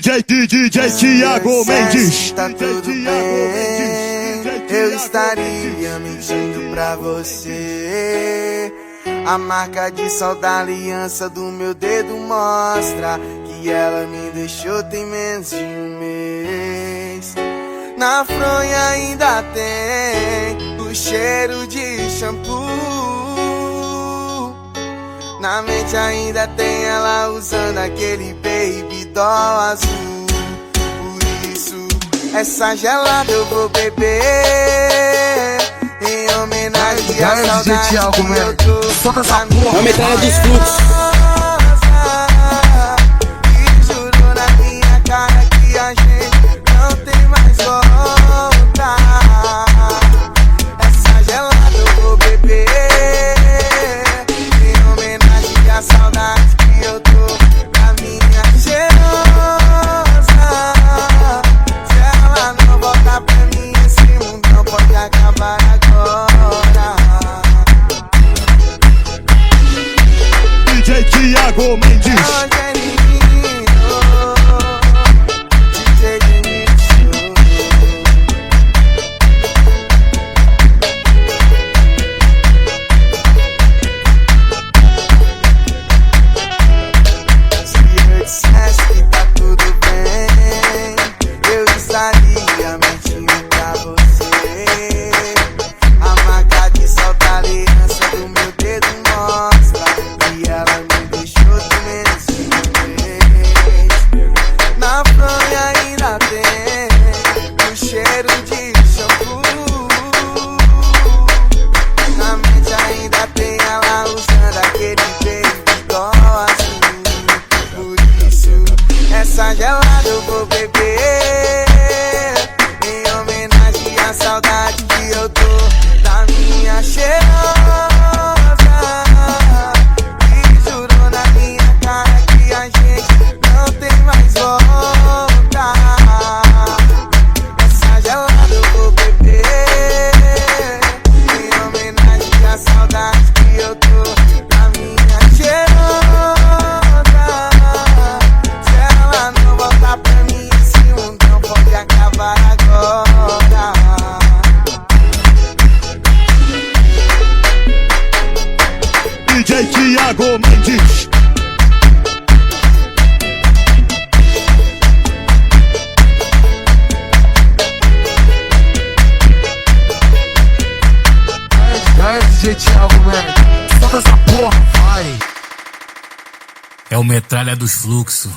DJ Thiago Mendes. Tá tudo bem, eu estaria mentindo pra você. A marca de sol da aliança do meu dedo mostra que ela me deixou tem menos de um mês. Na fronha ainda tem o cheiro de shampoo. Na mente ainda tem ela usando aquele baby doll azul. Por isso, essa gelada eu vou beber em homenagem à saudade que eu tô. Solta essa porra, é a metralha dos fluxos. E jurou na minha cara que a gente não tem mais volta. Essa gelada eu vou beber em homenagem à saudade que eu tô da minha cheirosa. Se ela não voltar pra mim, esse mundão pode acabar agora. DJ Thiago Mendes. Essa gelada eu vou beber em homenagem à saudade que eu tô da minha cheirosa. E jurou na minha cara que a gente não tem mais volta. Essa gelada eu vou beber em homenagem à saudade que eu tô da minha cheirosa. Pra mim esse mundão pode acabar agora. DJ Thiago Mendes. DJ Thiago Mendes. Solta essa porra, vai. É o metralha dos fluxos.